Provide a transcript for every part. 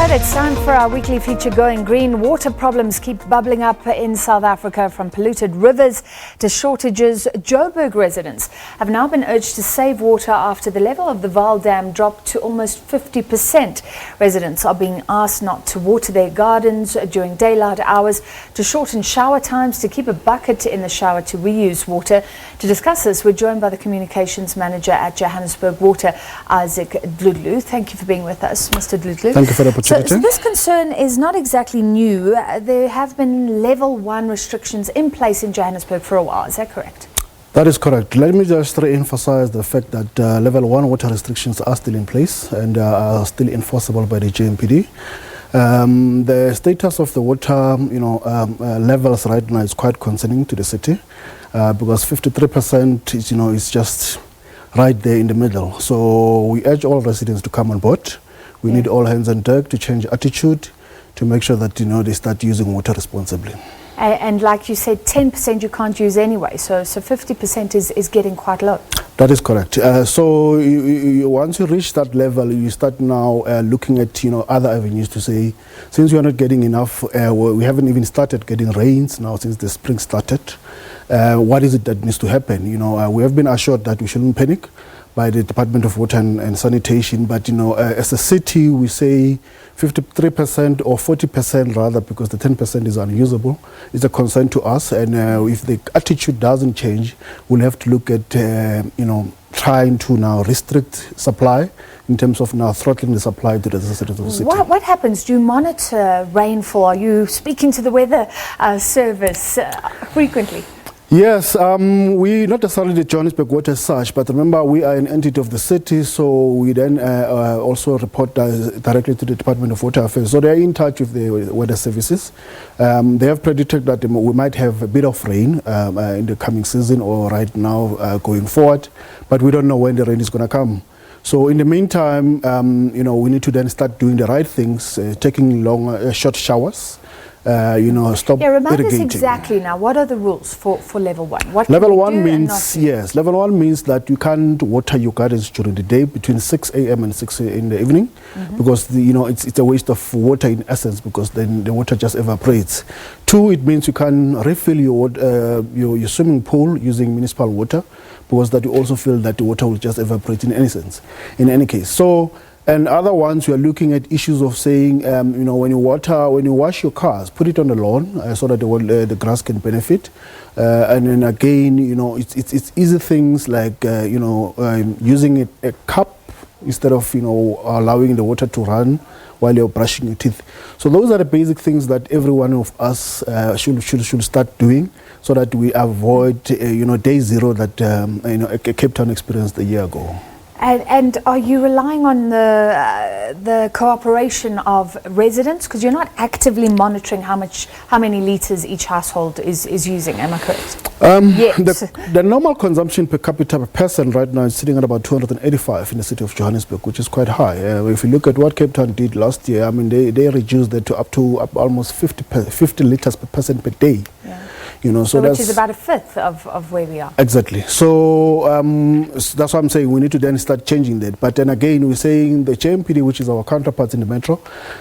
right, it's time for our weekly feature Going Green. Water problems keep bubbling up in South Africa, from polluted rivers to shortages. Joburg residents have now been urged to save water after the level of the Vaal Dam dropped to almost 50%. Residents are being asked not to water their gardens during daylight hours, to shorten shower times, to keep a bucket in the shower to reuse water. To discuss this, we're joined by the communications manager at Johannesburg Water, Dhludhlu. Thank you for being with us, Mr. Dhludhlu. Thank you for the opportunity. So this concern is not exactly new. There have been level 1 restrictions in place in Johannesburg for a while. Is that correct? That is correct. Let me just re-emphasize the fact that level 1 water restrictions are still in place and are still enforceable by the JMPD. The status of the water, levels right now is quite concerning to the city because 53% is, is just right there in the middle. So we urge all residents to come on board. We need all hands on deck to change attitude, to make sure that they start using water responsibly. And like you said, 10% you can't use anyway, so 50% is getting quite low. That is correct. So once you reach that level, you start now looking at other avenues to say, since we are not getting enough, we haven't even started getting rains now since the spring started. What is it that needs to happen? We have been assured that we shouldn't panic by the Department of Water and Sanitation, but as a city we say 53% or 40% rather, because the 10% is unusable, is a concern to us, and if the attitude doesn't change, we'll have to look at trying to now restrict supply in terms of now throttling the supply to the citizens of the city. What happens? Do you monitor rainfall? Are you speaking to the weather service frequently? Yes, we not necessarily the Johannesburg Water as such, but remember we are an entity of the city, so we then also report directly to the Department of Water Affairs. So they are in touch with the weather services. They have predicted that we might have a bit of rain in the coming season or right now going forward, but we don't know when the rain is going to come. So in the meantime, we need to then start doing the right things, taking long, short showers. Stop remind irrigating. us exactly now, what are the rules for level 1? What level 1 means, yes, level 1 means that you can't water your gardens during the day between 6 a.m. and 6 in the evening, because it's a waste of water in essence, because then the water just evaporates. 2, it means you can refill your swimming pool using municipal water, because that you also feel that the water will just evaporate in any case. So, and other ones, we are looking at issues of saying, when you wash your cars, put it on the lawn so that the grass can benefit. And then again, it's easy things like, using a cup instead of, allowing the water to run while you're brushing your teeth. So those are the basic things that every one of us should start doing, so that we avoid, day zero that, Cape Town experienced a year ago. And are you relying on the cooperation of residents? Because you're not actively monitoring how many litres each household is using, am I correct? The normal consumption per capita per person right now is sitting at about 285 in the city of Johannesburg, which is quite high. If you look at what Cape Town did last year, they reduced that to up almost 50 litres per person per day. Yeah. So which is about a fifth of where we are. Exactly. So that's what I'm saying. We need to then start changing that. But then again, we're saying the JMPD, which is our counterparts in the metro,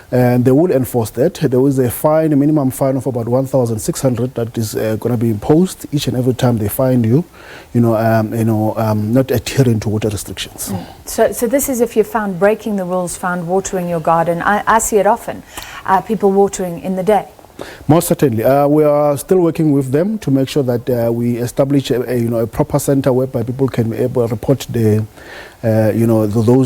and they will enforce that. There is a minimum fine of about 1,600 that is going to be imposed each and every time they find you, not adhering to water restrictions. So this is if you're found breaking the rules, found watering your garden. I see it often, people watering in the day. Most certainly. We are still working with them to make sure that we establish a proper center whereby people can be able to report those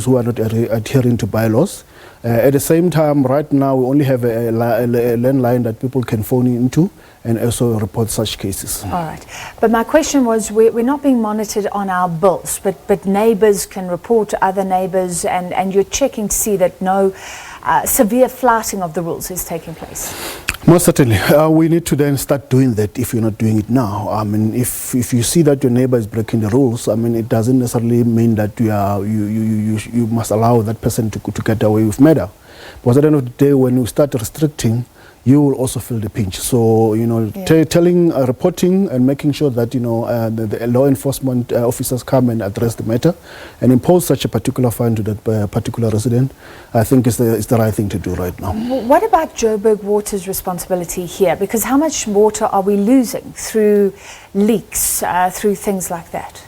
who are not adhering to bylaws. At the same time, right now we only have a landline that people can phone into and also report such cases. All right. But my question was, we're not being monitored on our bills, but neighbours can report to other neighbours, and you're checking to see that no severe flouting of the rules is taking place. Most certainly. We need to then start doing that if you're not doing it now. I mean, if you see that your neighbor is breaking the rules, I mean, it doesn't necessarily mean that you must allow that person to get away with murder. Because at the end of the day, when you start restricting, you will also feel the pinch. So, you know, telling, reporting and making sure that, you know, the law enforcement officers come and address the matter and impose such a particular fine to that particular resident, I think is the right thing to do right now. What about Joburg Water's responsibility here? Because how much water are we losing through leaks, through things like that?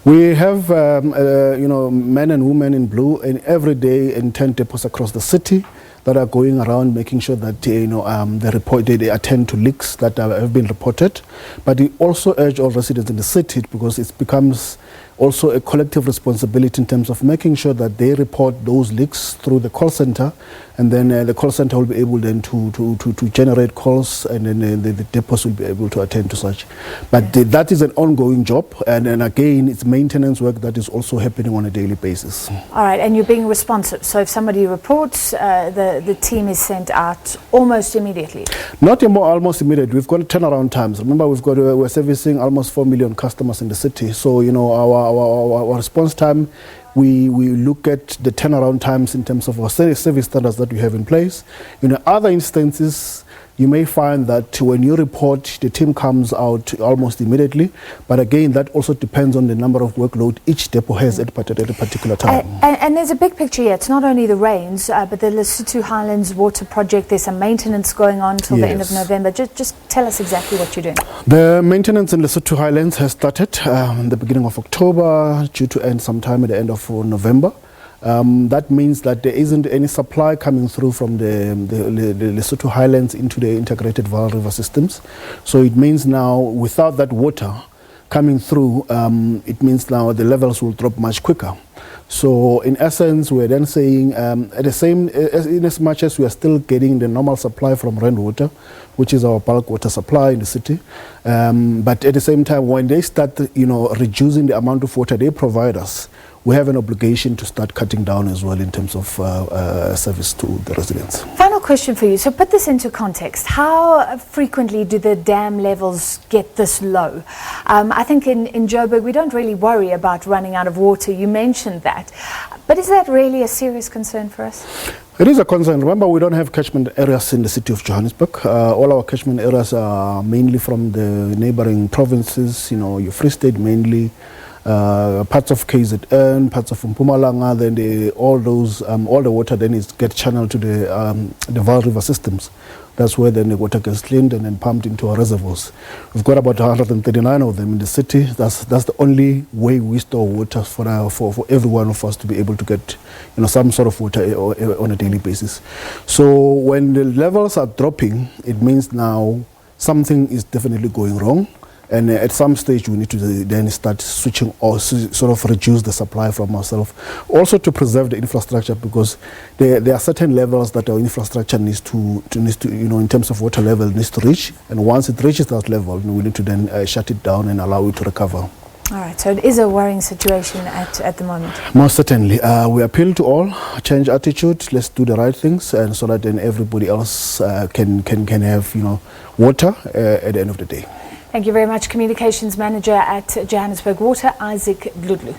We have, you know, men and women in blue and every day in 10 depots across the city that are going around making sure that, you know, they attend to leaks that have been reported. But we also urge all residents in the city, because it becomes also a collective responsibility in terms of making sure that they report those leaks through the call center, and then the call center will be able then to generate calls, and then the depots will be able to attend to such. But that is an ongoing job, and again, it's maintenance work that is also happening on a daily basis. All right, and you're being responsive. So if somebody reports, the team is sent out almost immediately? Not almost immediately. We've got turnaround times. Remember, we're servicing almost 4 million customers in the city. So, you know, our response time, we look at the turnaround times in terms of our service standards that we have in place. In other instances, you may find that when you report, the team comes out almost immediately. But again, that also depends on the number of workload each depot has at a particular time. And there's a big picture here. It's not only the rains, but the Lesotho Highlands Water Project. There's some maintenance going on till the end of November. Just tell us exactly what you're doing. The maintenance in Lesotho Highlands has started in the beginning of October, due to end sometime at the end of November. That means that there isn't any supply coming through from the Lesotho Highlands into the integrated Vaal River systems. So it means now, without that water coming through, it means now the levels will drop much quicker. So in essence, we're then saying, in as much as we are still getting the normal supply from rainwater, which is our bulk water supply in the city, but at the same time, when they start, you know, reducing the amount of water they provide us, we have an obligation to start cutting down as well in terms of service to the residents. Final question for you. So put this into context. How frequently do the dam levels get this low? I think in Joburg, we don't really worry about running out of water. You mentioned that. But is that really a serious concern for us? It is a concern. Remember, we don't have catchment areas in the city of Johannesburg. All our catchment areas are mainly from the neighboring provinces, you know, your Free State mainly, parts of KZN, parts of Mpumalanga, then all the water then gets channeled to the Vaal River systems. That's where then the water gets cleaned and then pumped into our reservoirs. We've got about 139 of them in the city. That's the only way we store water for every one of us to be able to get, you know, some sort of water on a daily basis. So when the levels are dropping, it means now something is definitely going wrong. And at some stage, we need to then start switching or sort of reduce the supply from ourselves. Also to preserve the infrastructure, because there are certain levels that our infrastructure needs to, you know, in terms of water level, needs to reach. And once it reaches that level, we need to then shut it down and allow it to recover. All right, so it is a worrying situation at the moment. Most certainly. We appeal to all, change attitude, let's do the right things, and so that then everybody else can have, you know, water at the end of the day. Thank you very much, Communications Manager at Johannesburg Water, Dhludhlu.